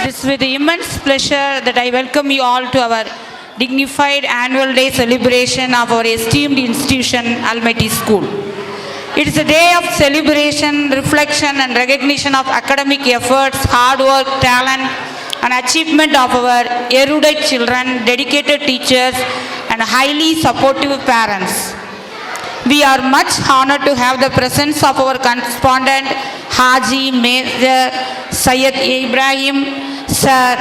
It is with immense pleasure that I welcome you all to our dignified annual day celebration of our esteemed institution, Almighty School. It is a day of celebration, reflection and recognition of academic efforts, hard work, talent and achievement of our erudite children, dedicated teachers and highly supportive parents. We are much honored to have the presence of our correspondent Haji Major Syed Ibrahim Sir,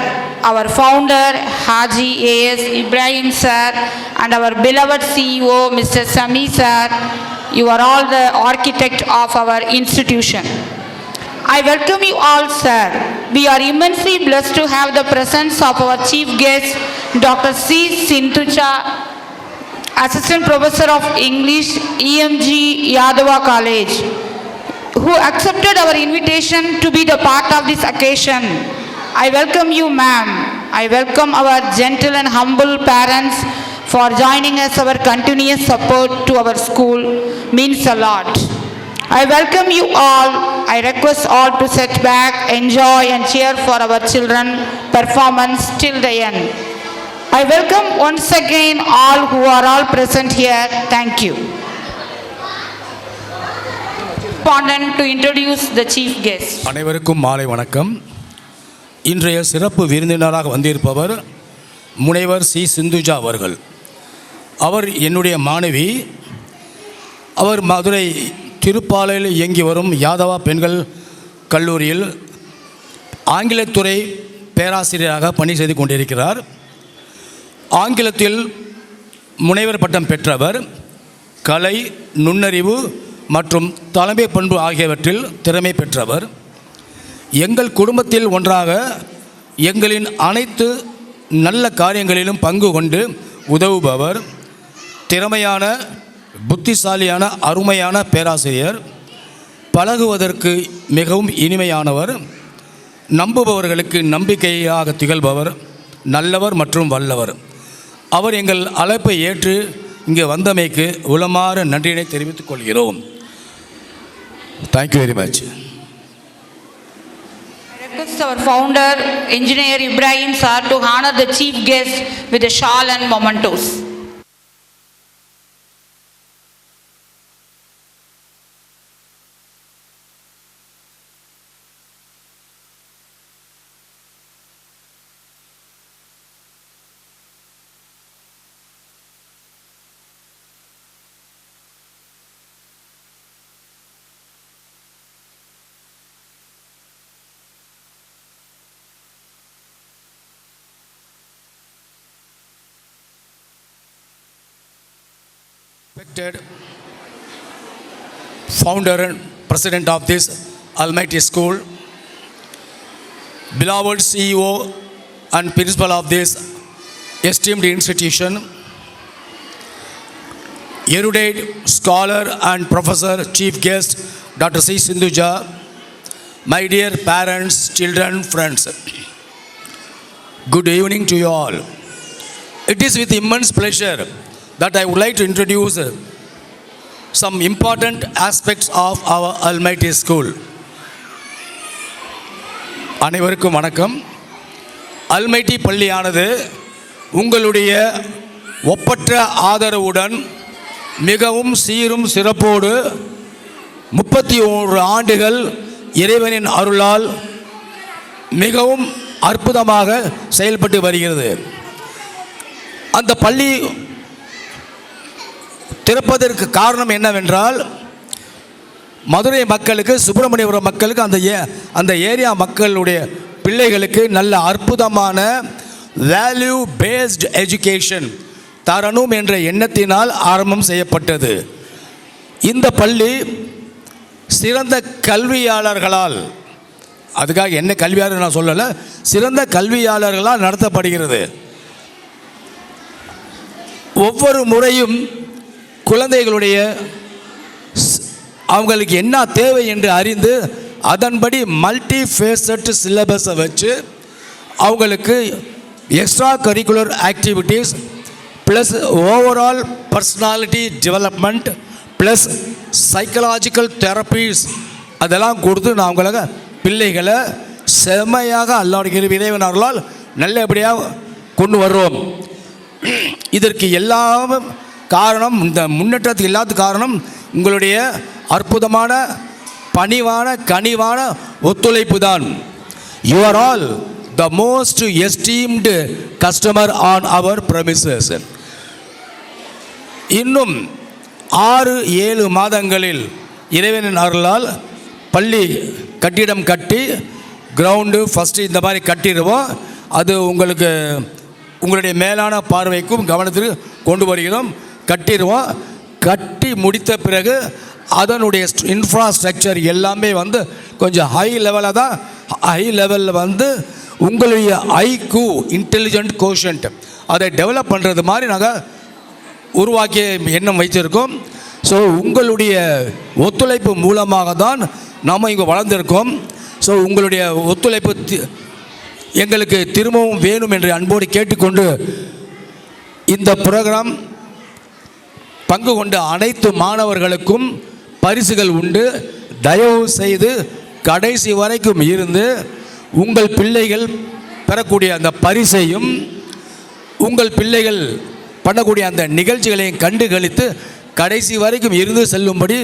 our founder Haji A.S. Ibrahim Sir and our beloved CEO Mr. Sami Sir. You are all the architect of our institution. I welcome you all, sir. We are immensely blessed to have the presence of our chief guest, Dr. C. Sindhuja, Assistant Professor of English, EMG Yadava College, who accepted our invitation to be the part of this occasion. I welcome you, ma'am. I welcome our gentle and humble parents for joining us. Our continuous support to our school means a lot. I welcome you all. I request all to sit back, enjoy and cheer for our children performance till the end. I welcome once again all who are all present here. Thank you. Respondent to introduce the chief guest. அனைவருக்கும் மாலை வணக்கம். இன்றைய சிறப்பு விருந்தினராக வந்திருப்பவர் முனைவர் C Sindhuja அவர்கள். அவர் என்னுடைய மாணவி. அவர் மதுரை திருப்பாலையில் இயங்கி வரும் யாதவா பெண்கள் கல்லூரியில் ஆங்கிலத்துறை பேராசிரியராக பணி செய்து கொண்டிருக்கிறார். ஆங்கிலத்தில் முனைவர் பட்டம் பெற்றவர். கலை, நுண்ணறிவு மற்றும் தலைமை பண்பு ஆகியவற்றில் திறமை பெற்றவர். எங்கள் குடும்பத்தில் ஒன்றாக எங்களின் அனைத்து நல்ல காரியங்களிலும் பங்கு கொண்டு உதவுபவர். திறமையான, புத்திசாலியான, அருமையான பேராசிரியர். பழகுவதற்கு மிகவும் இனிமையானவர். நம்புபவர்களுக்கு நம்பிக்கையாக திகழ்பவர். நல்லவர் மற்றும் வல்லவர். அவர் எங்கள் அழைப்பை ஏற்று இங்கே வந்தமைக்கு உளமாற நன்றியினை தெரிவித்துக் கொள்கிறோம். Thank you very much. I request our founder, Engineer Ibrahim Sir, to honor the chief guest with a shawl and mementos. Respected founder and president of this Almighty School, beloved CEO and principal of this esteemed institution, erudite scholar and professor, chief guest Dr. C. Sindhuja, my dear parents, children, friends, good evening to you all. It is with immense pleasure that I would like to introduce some important aspects of our Almighty School. அனைவருக்கும் வணக்கம். Almighty பள்ளியானது உங்களுடைய ஒப்பற்ற ஆதரவுடன் மிகவும் சீரும் சிறப்போடு 31 ஆண்டுகள் இறைவனின் அருளால் மிகவும் அற்புதமாக செயல்பட்டு வருகிறது. அந்த பள்ளி திறப்பதற்கு காரணம் என்னவென்றால், மதுரை மக்களுக்கு, சுப்பிரமணியபுரம் மக்களுக்கு, அந்த ஏரியா மக்களுடைய பிள்ளைகளுக்கு நல்ல அற்புதமான வேல்யூ பேஸ்டு எஜுகேஷன் தரணும் என்ற எண்ணத்தினால் ஆரம்பம் செய்யப்பட்டது. இந்த பள்ளி சிறந்த கல்வியாளர்களால், அதுக்காக என்ன கல்வியாளர் நான் சொல்லலை, சிறந்த கல்வியாளர்களால் நடத்தப்படுகிறது. ஒவ்வொரு முறையும் குழந்தைகளுடைய அவங்களுக்கு என்ன தேவை என்று அறிந்து அதன்படி மல்டி ஃபேசட் சிலபஸை வச்சு அவங்களுக்கு extra curricular activities plus overall personality development plus psychological therapies அதெல்லாம் கொடுத்து நான் அவங்களுக்கு பிள்ளைகளை செமையாக அல்லாஹ்வுடைய இறைவன் அருளால் நல்லபடியாக கொண்டு வருவோம். இதற்கு எல்லாம் காரணம், இந்த முன்னேற்றத்துக்கு எல்லாத்துக்கும் காரணம் உங்களுடைய அற்புதமான பணிவான கனிவான ஒத்துழைப்பு தான். You are all the most esteemed customer on our premises. இன்னும் 6-7 மாதங்களில் இறைவனின் அருளால் பள்ளி கட்டிடம் கட்டி கிரவுண்டு ஃபஸ்ட்டு இந்த மாதிரி கட்டிடுவோம். அது உங்களுடைய மேலான பார்வைக்கும் கவனத்திற்கு கொண்டு வருகிறோம். கட்டிடுவோம். கட்டி முடித்த பிறகு அதனுடைய இன்ஃப்ராஸ்ட்ரக்சர் எல்லாமே கொஞ்சம் ஹை லெவலில் உங்களுடைய ஐக்யூ இன்டெலிஜென்ட் கோஷன்ட் அதை டெவலப் பண்ணுறது மாதிரி நாங்கள் உருவாக்கிய எண்ணம் வைத்திருக்கோம். ஸோ உங்களுடைய ஒத்துழைப்பு மூலமாக தான் நாம் இங்கே வளர்ந்திருக்கோம். ஸோ உங்களுடைய ஒத்துழைப்பு எங்களுக்கு திரும்பவும் வேணும் என்று அன்போடு கேட்டுக்கொண்டு இந்த ப்ரோக்ராம் பங்கு கொண்ட அனைத்து மாணவர்களுக்கும் பரிசுகள் உண்டு. தயவு செய்து கடைசி வரைக்கும் இருந்து உங்கள் பிள்ளைகள் பெறக்கூடிய அந்த பரிசையும் உங்கள் பிள்ளைகள் பண்ணக்கூடிய அந்த நிகழ்ச்சிகளையும் கண்டுகளித்து கடைசி வரைக்கும் இருந்து செல்லும்படி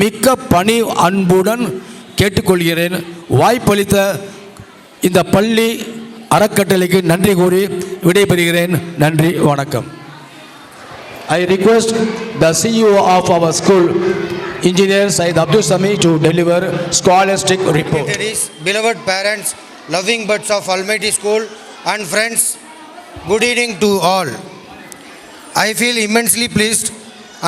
மிக்க பணி அன்புடன் கேட்டுக்கொள்கிறேன். வாய்ப்பளித்த இந்த பள்ளி அறக்கட்டளைக்கு நன்றி கூறி விடைபெறுகிறேன். நன்றி, வணக்கம். I request the CEO of our school, Engineer Syed Abdul Sami, to deliver scholastic report. Beloved parents, loving buds of Almighty School and friends, good evening to all. I feel immensely pleased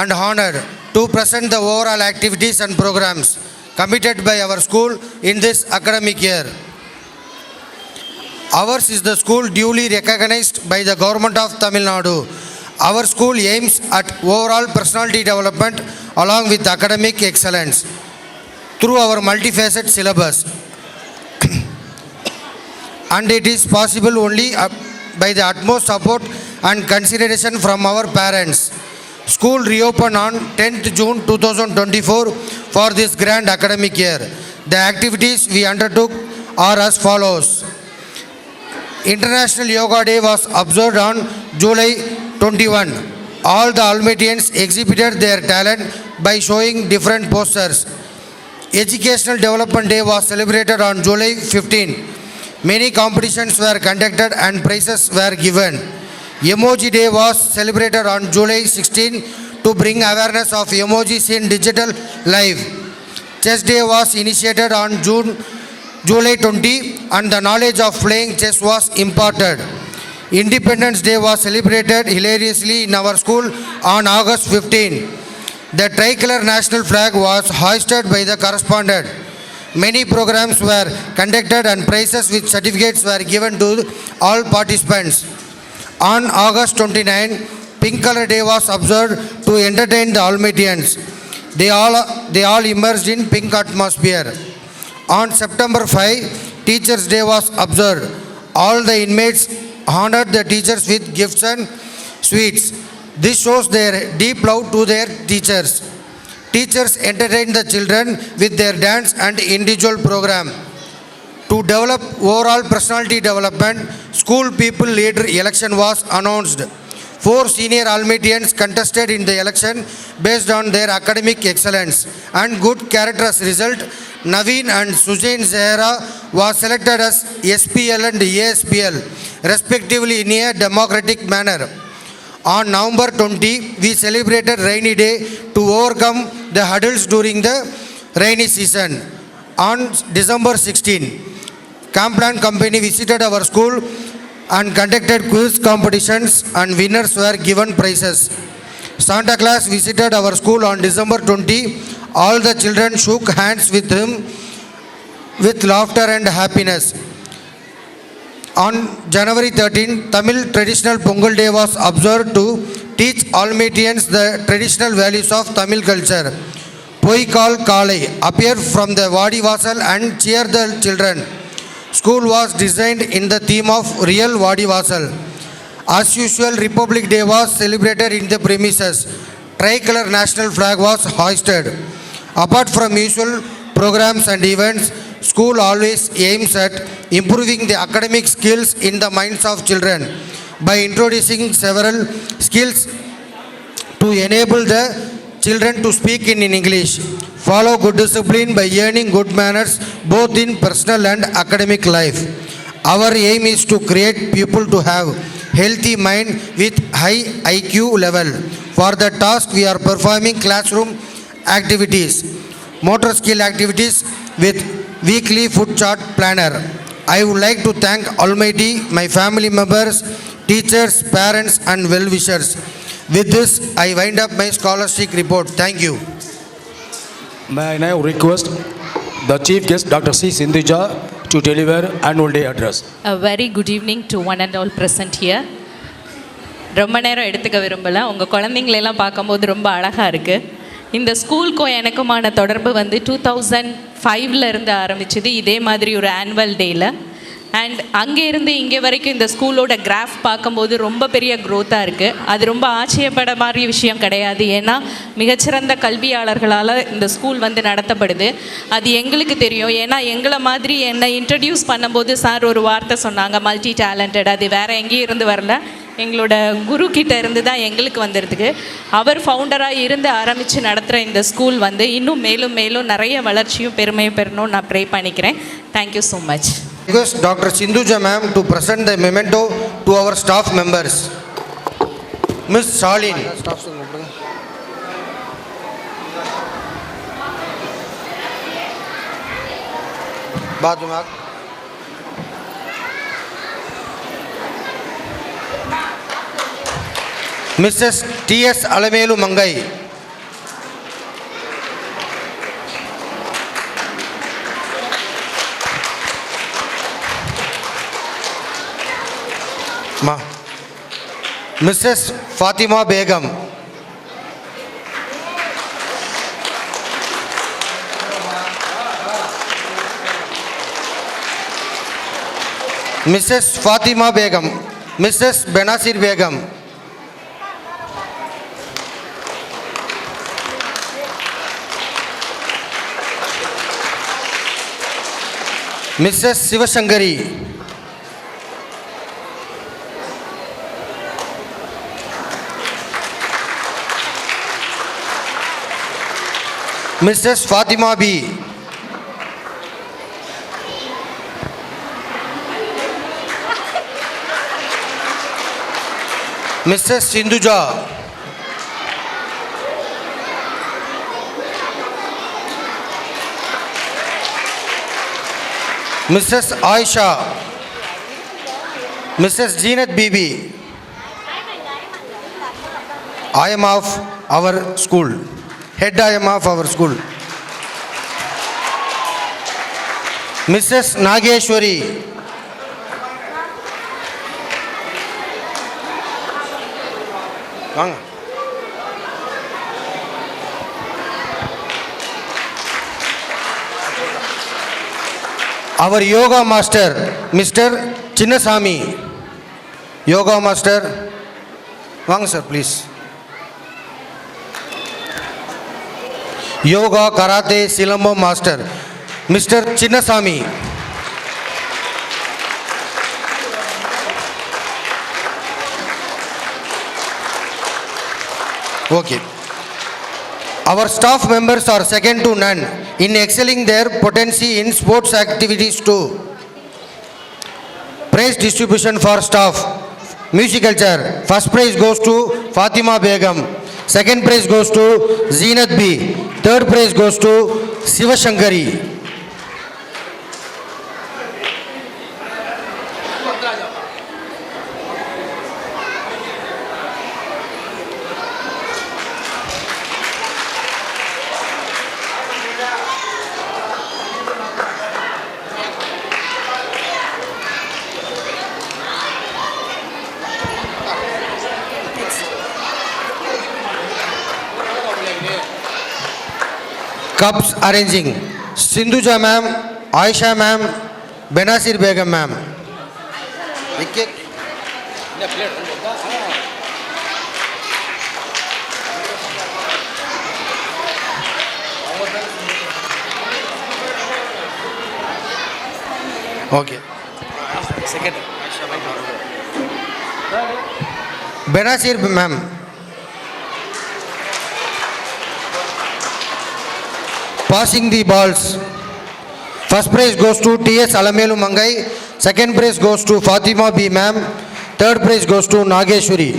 and honored to present the overall activities and programs committed by our school in this academic year. Ours is the school duly recognized by the Government of Tamil Nadu. Our school aims at overall personality development along with academic excellence through our multifaceted syllabus. And it is possible only by the utmost support and consideration from our parents. School reopened on 10th June 2024 for this grand academic year. The activities we undertook are as follows. International Yoga Day was observed on July 21. All the Almatians exhibited their talent by showing different postures. Educational Development Day was celebrated on July 15. Many competitions were conducted and prizes were given. Emoji Day was celebrated on July 16 to bring awareness of emojis in digital life. Chess Day was initiated on July 20 and the knowledge of playing chess was imparted. Independence Day was celebrated hilariously in our school on August 15. The tricolor national flag was hoisted by the correspondent. Many programs were conducted and prizes with certificates were given to all participants. On August 29, Pink Color Day was observed to entertain the Almatians. They all immersed in pink atmosphere. On September 5, Teachers Day was observed. All the inmates honored the teachers with gifts and sweets. This shows their deep love to their teachers. Teachers entertained the children with their dance and individual program. To develop overall personality development, school people leader election was announced. 4 senior Almatians contested in the election based on their academic excellence and good character. As result, Naveen and Sujain Zahra was selected as SPL and ASPL respectively in a democratic manner. On November 20, we celebrated Rainy Day to overcome the hurdles during the rainy season. On December 16, Camplan Company visited our school and conducted quiz competitions and winners were given prizes. Santa Claus visited our school on December 20. All the children shook hands with him with laughter and happiness. On January 13, Tamil traditional Pongal Day was observed to teach Almatians the traditional values of Tamil culture. Poikal Kalai appeared from the Vadi Vasal and cheer the children. School was designed in the theme of real Vadi Vasal. As usual, Republic Day was celebrated in the premises. Tricolor national flag was hoisted. Apart from usual programs and events, school always aims at improving the academic skills in the minds of children by introducing several skills to enable the children to speak in English, follow good discipline by earning good manners both in personal and academic life. Our aim is to create people to have healthy mind with high IQ level. For the task we are performing classroom activities, motor skill activities with weekly food chart planner. I would like to thank Almighty, my family members, teachers, parents and well-wishers. With this, I wind up my scholastic report. Thank you. May I now request the chief guest, Dr. C. Sindhuja, to deliver annual day address. A very good evening to one and all present here. ரொம்ப நேரம் எடுத்துக்க விரும்பலை. உங்கள் குழந்தைங்களெல்லாம் பார்க்கும்போது ரொம்ப அழகாக இருக்குது. இந்த ஸ்கூலுக்கும் எனக்குமான தொடர்பு வந்து 2005 இருந்து ஆரம்பிச்சது. இதே மாதிரி ஒரு ஆனுவல் டேயில் அண்ட் அங்கேருந்து இங்கே வரைக்கும் இந்த ஸ்கூலோட கிராஃப் பார்க்கும்போது ரொம்ப பெரிய க்ரோத்தாக இருக்குது. அது ரொம்ப ஆச்சரியப்பட மாதிரி விஷயம் கிடையாது. ஏன்னா மிகச்சிறந்த கல்வியாளர்களால் இந்த ஸ்கூல் வந்து நடத்தப்படுது. அது எங்களுக்கு தெரியும். ஏன்னா எங்களை மாதிரி என்னை இன்ட்ரடியூஸ் பண்ணும்போது சார் ஒரு வார்த்தை சொன்னாங்க, மல்டி டேலண்டட். அது வேறு எங்கேயும் இருந்து வரல, எங்களோட குரு கிட்ட இருந்து தான் எங்களுக்கு வந்துடுதுக்கு. அவர் ஃபவுண்டராக இருந்து ஆரம்பித்து நடத்துகிற இந்த ஸ்கூல் வந்து இன்னும் மேலும் மேலும் நிறைய வளர்ச்சியும் பெருமையும் பெறணும்னு நான் ப்ரே பண்ணிக்கிறேன். Thank you so much. Request Dr. Sindhuja ma'am to present the memento to our staff members. Miss Shaleen. Bathroom. Mrs. T.S. Alamelu Mangai. Ma. Mrs. Fatima Begum. Mrs. Fatima Begum. Mrs. Benazir Begum. Mrs. Sivashankari. Mrs. Fatima B. Mrs. Sindhuja. Mrs. Aisha. Mrs. Zeenat Bibi. I am of our school. Head I am of our school. Mrs. Nageshwari. Our yoga master, Mr. Chinnasamy. Yoga master. Vang sir, please. Yoga, Karate, Silambam master, Mr. Chinnasamy. Okay. Our staff members are second to none in excelling their potency in sports activities too. Prize distribution for staff. Musical chair. First prize goes to Fatima Begum. Second prize goes to Zeenat B. Third prize goes to Sivashankari. Cups arranging. Sindhuja ma'am, Aisha ma'am, Benazir Begum ma'am. Okay. Benazir ma'am. Passing the balls. First prize goes to T.S. Alamelu Mangai. Second prize goes to Fatima B. Ma'am. Third prize goes to Nageshwari.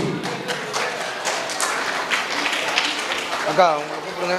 அக்கா உங்களை கூப்பிடுங்க.